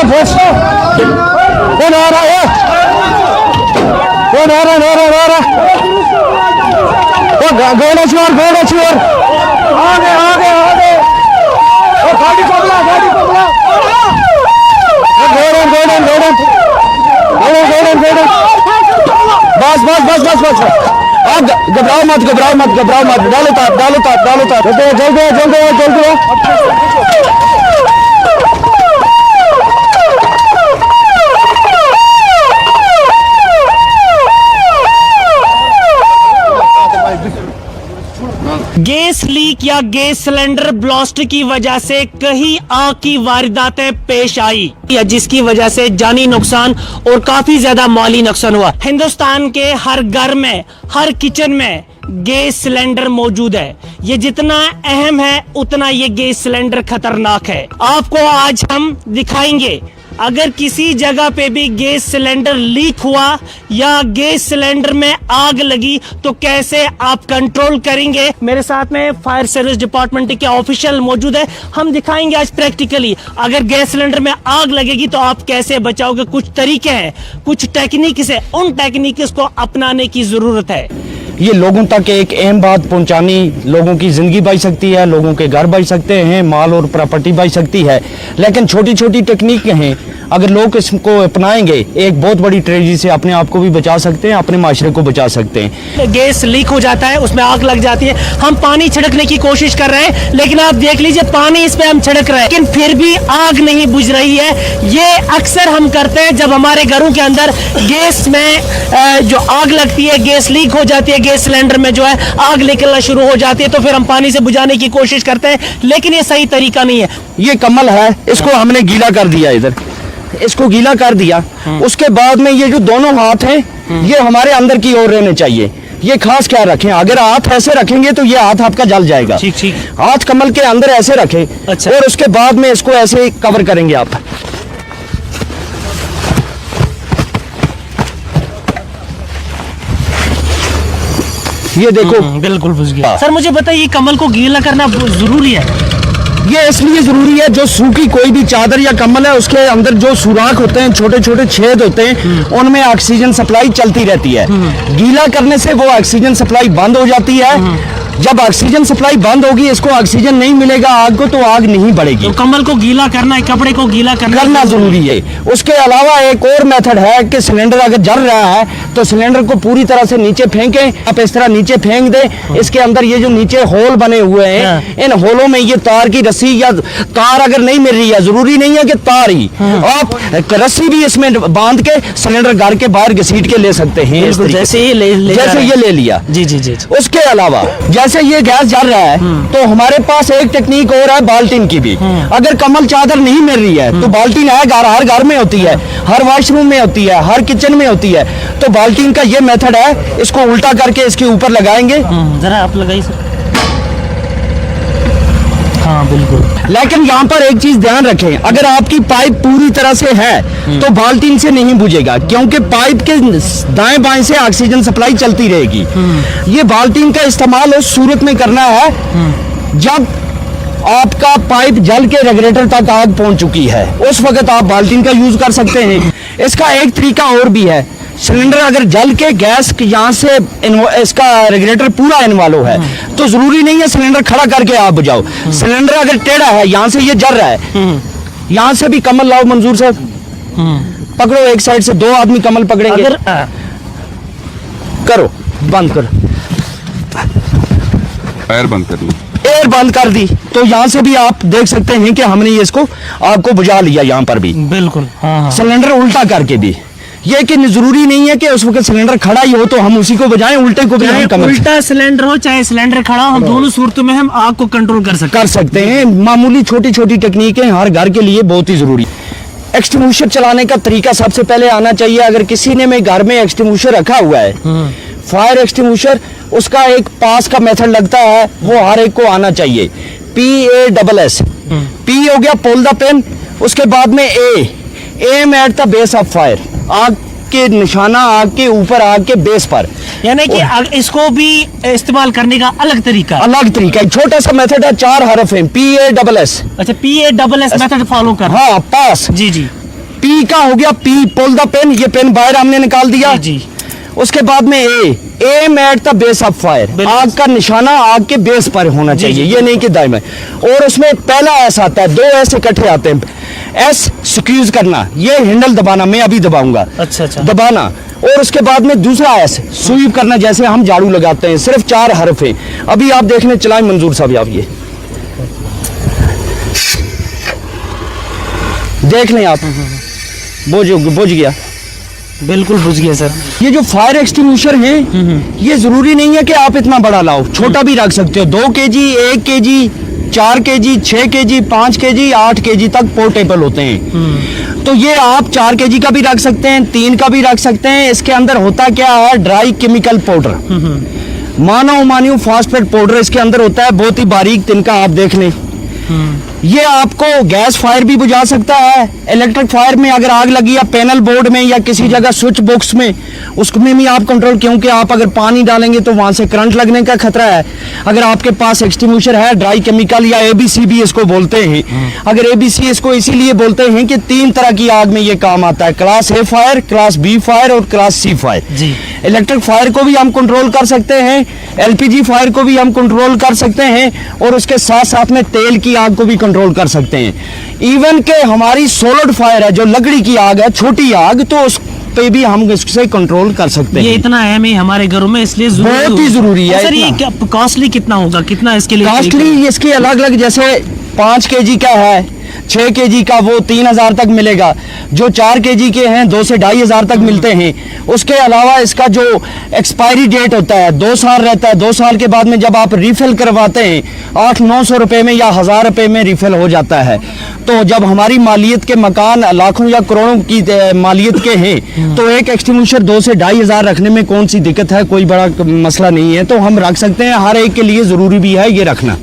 बस कौन आ रहा है? कौन आ रहा? घोड़ा छोड़ आगे गाड़ी पकड़ा बस घबराओ मत डालो तार जल्दी गैस लीक या गैस सिलेंडर ब्लास्ट की वजह से कई आग की वारदातें पेश आई या जिसकी वजह से जानी नुकसान और काफी ज्यादा माली नुकसान हुआ। हिंदुस्तान के हर घर में, हर किचन में गैस सिलेंडर मौजूद है। ये जितना अहम है उतना ये गैस सिलेंडर खतरनाक है। आपको आज हम दिखाएंगे अगर किसी जगह पे भी गैस सिलेंडर लीक हुआ या गैस सिलेंडर में आग लगी तो कैसे आप कंट्रोल करेंगे। मेरे साथ में फायर सर्विस डिपार्टमेंट के ऑफिशियल मौजूद है। हम दिखाएंगे आज प्रैक्टिकली अगर गैस सिलेंडर में आग लगेगी तो आप कैसे बचाओगे। कुछ तरीके हैं, कुछ टेक्निक्स है, उन टेक्निक्स को अपनाने की जरूरत है। ये लोगों तक एक अहम बात पहुंचानी, लोगों की जिंदगी बच सकती है, लोगों के घर बच सकते हैं, माल और प्रॉपर्टी बच सकती है। लेकिन छोटी छोटी टेक्निक हैं, अगर लोग इसको अपनाएंगे एक बहुत बड़ी ट्रेजेडी से अपने आप को भी बचा सकते हैं, अपने माशरे को बचा सकते हैं। गैस लीक हो जाता है, उसमें आग लग जाती है, हम पानी छिड़कने की कोशिश कर रहे हैं लेकिन आप देख लीजिए पानी इस पे हम छिड़क रहे हैं लेकिन फिर भी आग नहीं बुझ रही है। ये अक्सर हम करते हैं जब हमारे घरों के अंदर गैस में जो आग लगती है, गैस लीक हो जाती है, गैस सिलेंडर में जो है आग निकलना शुरू हो जाती है तो फिर हम पानी से बुझाने की कोशिश करते हैं, लेकिन ये सही तरीका नहीं है। ये कमल है, इसको हमने गीला कर दिया, इधर इसको गीला कर दिया। उसके बाद में ये जो दोनों हाथ हैं ये हमारे अंदर की ओर रहने चाहिए। ये खास क्या रखें, अगर हाथ ऐसे रखेंगे तो ये हाथ आपका जल जाएगा। ठीक। हाथ कमल के अंदर ऐसे रखें। अच्छा। और उसके बाद में इसको ऐसे कवर करेंगे आप। ये देखो बिल्कुल बुझ गया। सर मुझे बताइए कमल को गीला करना जरूरी है? ये इसलिए जरूरी है, जो सूखी कोई भी चादर या कम्बल है उसके अंदर जो सुराख होते हैं, छोटे छोटे छेद होते हैं, उनमें ऑक्सीजन सप्लाई चलती रहती है। गीला करने से वो ऑक्सीजन सप्लाई बंद हो जाती है। जब ऑक्सीजन सप्लाई बंद होगी, इसको ऑक्सीजन नहीं मिलेगा आग को, तो आग नहीं बढ़ेगी। तो कम्बल को गीला करना है, कपड़े को गीला करना जरूरी है। उसके अलावा एक और मेथड है कि सिलेंडर अगर जल रहा है तो सिलेंडर को पूरी तरह से नीचे फेंकें। आप इस तरह नीचे फेंक दें, इसके अंदर ये जो नीचे होल बने हुए हैं, इन होलों में ये तार की रस्सी या तार अगर नहीं मिल रही है, जरूरी नहीं है कि तार ही, आप रस्सी भी इसमें बांध के सिलेंडर घर के बाहर घसीट के ले सकते हैं। जैसे ये ले लिया। जी। उसके अलावा जैसे ये गैस जल रहा है तो हमारे पास एक टेक्निक और है बाल्टीन की भी। अगर कमल चादर नहीं मिल रही है तो बाल्टीन है, हर घर में होती है, हर वॉशरूम में होती है, हर किचन में होती है। तो बाल्टीन का ये मेथड है, इसको उल्टा करके इसके ऊपर लगाएंगे। जरा आप लगाइए सर। हाँ बिल्कुल। लेकिन यहाँ पर एक चीज ध्यान रखें, अगर आपकी पाइप पूरी तरह से है तो बाल्टीन से नहीं बुझेगा, क्योंकि पाइप के दाएं बाएं से ऑक्सीजन सप्लाई चलती रहेगी। ये बाल्टीन का इस्तेमाल उस सूरत में करना है जब आपका पाइप जल के रेगुलेटर तक आग पहुंच चुकी है, उस वक्त आप बाल्टीन का यूज कर सकते हैं। इसका एक तरीका और भी है, सिलेंडर अगर जल के गैस यहाँ से इसका रेगुलेटर पूरा इन्वॉल्व है तो जरूरी नहीं है सिलेंडर खड़ा करके आप बुझाओ। सिलेंडर अगर टेढ़ा है, यहाँ से ये जल रहा है, यहाँ से भी कमल लाओ मंजूर साहब, पकड़ो एक साइड से, दो आदमी कमल पकड़ेंगे। करो, बंद करो, एयर बंद कर दी, एयर बंद कर दी, तो यहाँ से भी आप देख सकते हैं कि हमने ये इसको आपको बुझा लिया। यहाँ पर भी बिल्कुल सिलेंडर उल्टा करके भी, ये कि जरूरी नहीं है कि उस वक्त सिलेंडर खड़ा ही हो तो हम उसी को बजाएं, उल्टे को भी हम उल्टा सिलेंडर हो चाहे सिलेंडर खड़ा हो, हम दोनों सूरतों में हम आग को कंट्रोल कर सकते हैं। मामूली छोटी छोटी टेक्निकें हर घर के लिए बहुत ही जरूरी। एक्सटिंग्विशर चलाने का तरीका सबसे पहले आना चाहिए। अगर किसी ने में घर में एक्सटिंग्विशर रखा हुआ है, फायर एक्सटिंग्विशर, उसका एक पास का मेथड लगता है, वो हर एक को आना चाहिए। PASS, P हो गया पुल द पिन, उसके बाद में aim at the base of fire, आग के निशाना आग के ऊपर, आग के बेस पर, यानी कि इसको भी इस्तेमाल करने का अलग तरीका है। छोटा सा मेथड है, 4 हरफ है, PASS। अच्छा, PASS मेथड फॉलो कर। हाँ, पास। जी पी का हो गया, पी पुल द पेन, ये पेन बाहर हमने निकाल दिया। जी। उसके बाद में aim at the base of fire, आग का निशाना आग के बेस पर होना चाहिए, ये नहीं कि दाएं में। और उसमें पहला एस आता है, 2 एस इकट्ठे आते हैं। एस स्क्यूज करना, ये हैंडल दबाना, मैं अभी दबाऊंगा, अच्छा। दबाना। और उसके बाद में दूसरा एस स्वीप करना, जैसे हम झाड़ू लगाते हैं। सिर्फ 4 हर्फ हैं। अभी आप देखने चलाएं मंजूर साहब, आप ये देख लें, आप बुझ गया, बिल्कुल बुझ गया सर। ये जो फायर एक्सटिंग्विशर है, ये जरूरी नहीं है कि आप इतना बड़ा लाओ, छोटा भी रख सकते हो। 2 kg, 1 kg, 4 kg, 6 kg, 5 kg, 8 kg तक पोर्टेबल होते हैं। तो ये आप 4 kg का भी रख सकते हैं, 3 का भी रख सकते हैं। इसके अंदर होता क्या है, ड्राई केमिकल पाउडर, मानो फॉस्फेट पाउडर इसके अंदर होता है, बहुत ही बारीक तिनका, आप देख लें। ये आपको गैस फायर भी बुझा सकता है। इलेक्ट्रिक फायर में अगर आग लगी या पैनल बोर्ड में या किसी जगह स्विच बॉक्स में, उसमें भी आप कंट्रोल, क्योंकि आप अगर पानी डालेंगे तो वहां से करंट लगने का खतरा है। अगर आपके पास एक्सटिंग्विशर है, ड्राई केमिकल या एबीसी भी इसको बोलते हैं। अगर एबीसी इसको इसीलिए बोलते हैं कि 3 तरह की आग में ये काम आता है, class A fire, class B fire और क्लास सी फायर। जी। इलेक्ट्रिक फायर को भी हम कंट्रोल कर सकते हैं, एलपीजी फायर को भी हम कंट्रोल कर सकते हैं, और उसके साथ साथ में तेल की आग को भी कंट्रोल कर सकते हैं। इवन के हमारी सॉलिड फायर है, जो लकड़ी की आग है, छोटी आग, तो उस पे भी हम इससे कंट्रोल कर सकते ये हैं। इतना अहम है हमारे घरों में, इसलिए बहुत ही जरूरी है। सर ये इतना। कॉस्टली कितना होगा, कितना इसके लिए? कॉस्टली इसके अलग अलग, जैसे 5 kg का है, 6 kg का वो 3000 तक मिलेगा। जो 4 kg के हैं 2 से 2500 तक मिलते हैं। उसके अलावा इसका जो एक्सपायरी डेट होता है 2 साल रहता है। 2 साल के बाद में जब आप रिफिल करवाते हैं 800-900 रुपए में या 1000 रुपए में रिफिल हो जाता है। तो जब हमारी मालियत के मकान लाखों या करोड़ों की मालियत के हैं, तो एक एक्सटिंग्विशर 2 से 2500 रखने में कौन सी दिक्कत है, कोई बड़ा मसला नहीं है। तो हम रख सकते हैं, हर एक के लिए जरूरी भी है ये रखना।